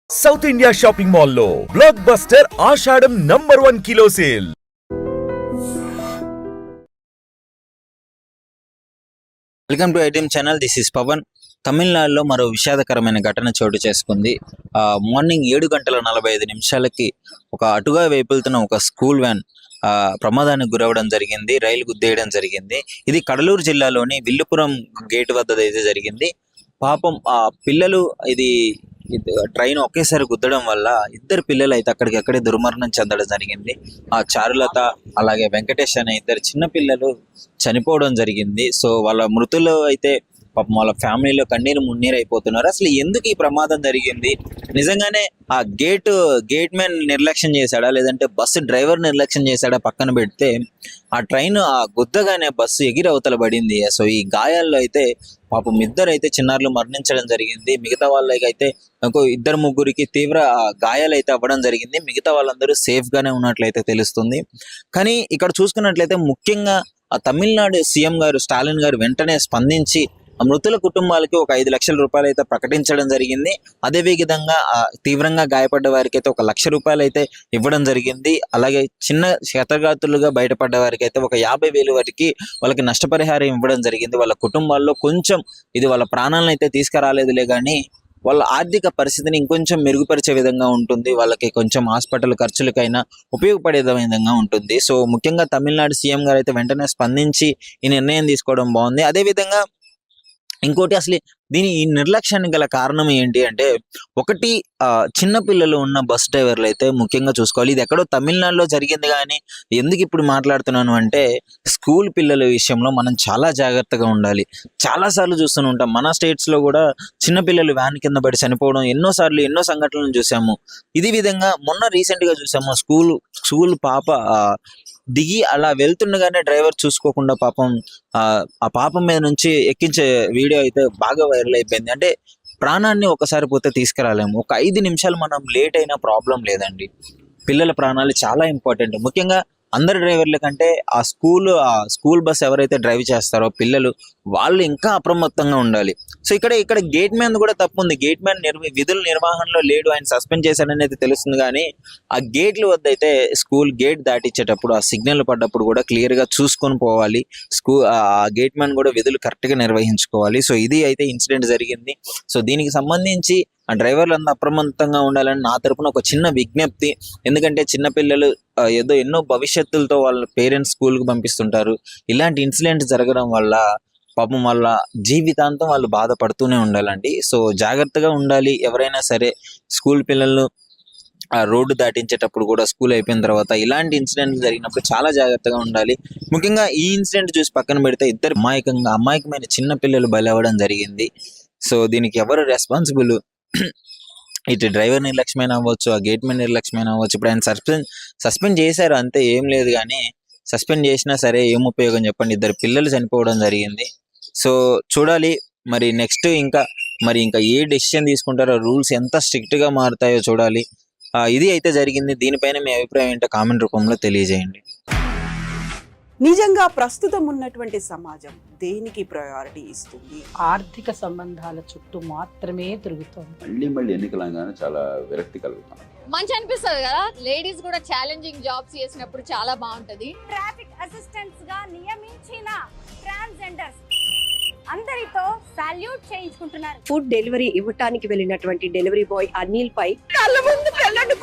South India shopping mall లో blockbuster Ashadam #1 kilo sale. Welcome to ITM channel. This is Pavan. తమిళనాడులో మరో విషాదకరమైన ఘటన చోటు చేసుకుంది. మార్నింగ్ 7:45 ఒక అటుగా వెళ్తున్న ఒక స్కూల్ వ్యాన్ ప్రమాదానికి గురవడం జరిగింది. రైలు గుద్దేయడం జరిగింది. ఇది కడలూరు జిల్లాలోని విల్లుపురం గేట్ వద్ద అయితే జరిగింది. పాపం ఆ పిల్లలు ఇది ట్రైన్ ఒకేసారి గుద్దడం వల్ల ఇద్దరు పిల్లలు అయితే అక్కడికక్కడే దుర్మరణం చెందడం జరిగింది. ఆ చారులత అలాగే వెంకటేష్ అనే ఇద్దరు చిన్న పిల్లలు చనిపోవడం జరిగింది. సో వాళ్ళ మృతులు అయితే పాపం వాళ్ళ ఫ్యామిలీలో కన్నీరు మున్నీరు అయిపోతున్నారు. అసలు ఎందుకు ఈ ప్రమాదం జరిగింది? నిజంగానే ఆ గేట్ మ్యాన్ నిర్లక్ష్యం చేశాడా, లేదంటే బస్సు డ్రైవర్ నిర్లక్ష్యం చేశాడా పక్కన పెడితే, ఆ ట్రైన్ ఆ గుద్దగానే బస్సు ఎగిరి అవతల పడింది. సో ఈ గాయాల్లో అయితే పాపం ఇద్దరు అయితే చిన్నారులు మరణించడం జరిగింది. మిగతా వాళ్ళకైతే ఇంకో ఇద్దరు ముగ్గురికి తీవ్ర గాయాలు అయితే అవ్వడం జరిగింది. మిగతా వాళ్ళందరూ సేఫ్ గానే ఉన్నట్లయితే తెలుస్తుంది. కానీ ఇక్కడ చూసుకున్నట్లయితే ముఖ్యంగా ఆ తమిళనాడు సీఎం గారు స్టాలిన్ గారు వెంటనే స్పందించి మృతుల కుటుంబాలకి ఒక 5 లక్షల రూపాయలు అయితే ప్రకటించడం జరిగింది. అదే విధంగా తీవ్రంగా గాయపడ్డ వారికి అయితే ఒక 1,00,000 రూపాయలు అయితే ఇవ్వడం జరిగింది. అలాగే చిన్న క్షతగాతులుగా బయటపడ్డ వారికి అయితే ఒక 50,000 వరకు వాళ్ళకి నష్టపరిహారం ఇవ్వడం జరిగింది. వాళ్ళ కుటుంబాల్లో కొంచెం ఇది వాళ్ళ ప్రాణాలను అయితే తీసుకురాలేదులే కానీ వాళ్ళ ఆర్థిక పరిస్థితిని ఇంకొంచెం మెరుగుపరిచే విధంగా ఉంటుంది. వాళ్ళకి కొంచెం హాస్పిటల్ ఖర్చులకైనా ఉపయోగపడే విధంగా ఉంటుంది. సో ముఖ్యంగా తమిళనాడు సీఎం గారు అయితే వెంటనే స్పందించి ఈ నిర్ణయం తీసుకోవడం బాగుంది. అదేవిధంగా ఇంకోటి, అసలు ఈ నిర్లక్ష్యానికి గల కారణం ఏంటి అంటే, ఒకటి చిన్న పిల్లలు ఉన్న బస్ డ్రైవర్లు అయితే ముఖ్యంగా చూసుకోవాలి. ఇది ఎక్కడో తమిళనాడులో జరిగింది. కానీ ఎందుకు ఇప్పుడు మాట్లాడుతున్నాను అంటే, స్కూల్ పిల్లల విషయంలో మనం చాలా జాగ్రత్తగా ఉండాలి. చాలాసార్లు చూస్తూనే ఉంటాం, మన స్టేట్స్లో కూడా చిన్నపిల్లలు వ్యాన్ కింద పడి చనిపోవడం ఎన్నో సంఘటనలు చూసాము. ఇది విధంగా మొన్న రీసెంట్గా చూసాము, స్కూల్ పాప దిగి అలా వెళ్తుండగానే డ్రైవర్ చూసుకోకుండా పాపం ఆ పాపం మీద నుంచి ఎక్కించే వీడియో అయితే బాగా వైరల్ అయిపోయింది. అంటే ప్రాణాన్ని ఒకసారి పోతే తీసుకురాలేము. ఒక 5 నిమిషాలు మనం లేట్ అయినా ప్రాబ్లం లేదండి. పిల్లల ప్రాణాలు చాలా ఇంపార్టెంట్. ముఖ్యంగా అందరు డ్రైవర్ల కంటే ఆ స్కూల్ బస్ ఎవరైతే డ్రైవ్ చేస్తారో పిల్లలు, వాళ్ళు ఇంకా అప్రమత్తంగా ఉండాలి. సో ఇక్కడ గేట్ మ్యాన్ కూడా తప్పు ఉంది. గేట్ మ్యాన్ విధుల నిర్వహణలో లేడు, ఆయన సస్పెండ్ చేశాడని అయితే తెలుస్తుంది. కానీ ఆ గేట్ల వద్ద అయితే స్కూల్ గేట్ దాటించేటప్పుడు ఆ సిగ్నల్ పడ్డప్పుడు కూడా క్లియర్ గా చూసుకొని పోవాలి. ఆ గేట్ మ్యాన్ కూడా విధులు కరెక్ట్ గా నిర్వహించుకోవాలి. సో ఇది అయితే ఇన్సిడెంట్ జరిగింది. సో దీనికి సంబంధించి ఆ డ్రైవర్లు అంతా అప్రమత్తంగా ఉండాలని నా తరపున ఒక చిన్న విజ్ఞప్తి. ఎందుకంటే చిన్నపిల్లలు ఎన్నో భవిష్యత్తులతో వాళ్ళ పేరెంట్స్ స్కూల్కి పంపిస్తుంటారు. ఇలాంటి ఇన్సిడెంట్ జరగడం వల్ల పాపం వాళ్ళ జీవితాంతం వాళ్ళు బాధపడుతూనే ఉండాలండి. సో జాగ్రత్తగా ఉండాలి. ఎవరైనా సరే స్కూల్ పిల్లలు ఆ రోడ్డు దాటించేటప్పుడు కూడా, స్కూల్ అయిపోయిన తర్వాత ఇలాంటి ఇన్సిడెంట్లు జరిగినప్పుడు చాలా జాగ్రత్తగా ఉండాలి. ముఖ్యంగా ఈ ఇన్సిడెంట్ చూసి పక్కన పెడితే ఇద్దరు అమాయకమైన చిన్న పిల్లలు బలవడం జరిగింది. సో దీనికి ఎవరు రెస్పాన్సిబుల్? ఇటు డ్రైవర్ నిర్లక్ష్యమైన అవ్వచ్చు, ఆ గేట్ మ్యాన్ నిర్లక్ష్యమైన అవ్వచ్చు. ఇప్పుడు ఆయన సస్పెండ్ చేశారు అంతే, ఏం లేదు. కానీ సస్పెండ్ చేసినా సరే ఏం ఉపయోగం చెప్పండి? 2 పిల్లలు చనిపోవడం జరిగింది. సో చూడాలి మరి నెక్స్ట్ ఇంకా ఏ డెసిషన్ తీసుకుంటారో, రూల్స్ ఎంత స్ట్రిక్ట్ గా మారుతాయో చూడాలి. ఇది అయితే జరిగింది. దీనిపైన మీ అభిప్రాయం ఏంటో కామెంట్ రూపంలో తెలియజేయండి. నిజంగా ప్రస్తుతం ఉన్నటువంటి సమాజం దేనికి ప్రయారిటీ ఇస్తుంది? ఆర్థిక సంబంధాల చుట్టూ మాత్రమే తిరుగుతుంది. మళ్ళీ ఎన్నికలంగానే చాలా విరక్తి కలుగుతాం. మంచి అనిపిస్తుంది కదా, లేడీస్ కూడా ఛాలెంజింగ్ జాబ్స్ చేసినప్పుడు చాలా బాగుంటది. ట్రాఫిక్ అసిస్టెంట్స్ గా నియమించిన ట్రాన్స్జెండర్స్ అందరితో సాల్యూట్ చేయించుకుంటున్నారు. ఫుడ్ డెలివరీ ఇవ్వటానికి వెళ్ళినటువంటి డెలివరీ బాయ్ అనిల్ పై కళ్ళ ముందు పెళ్ళండి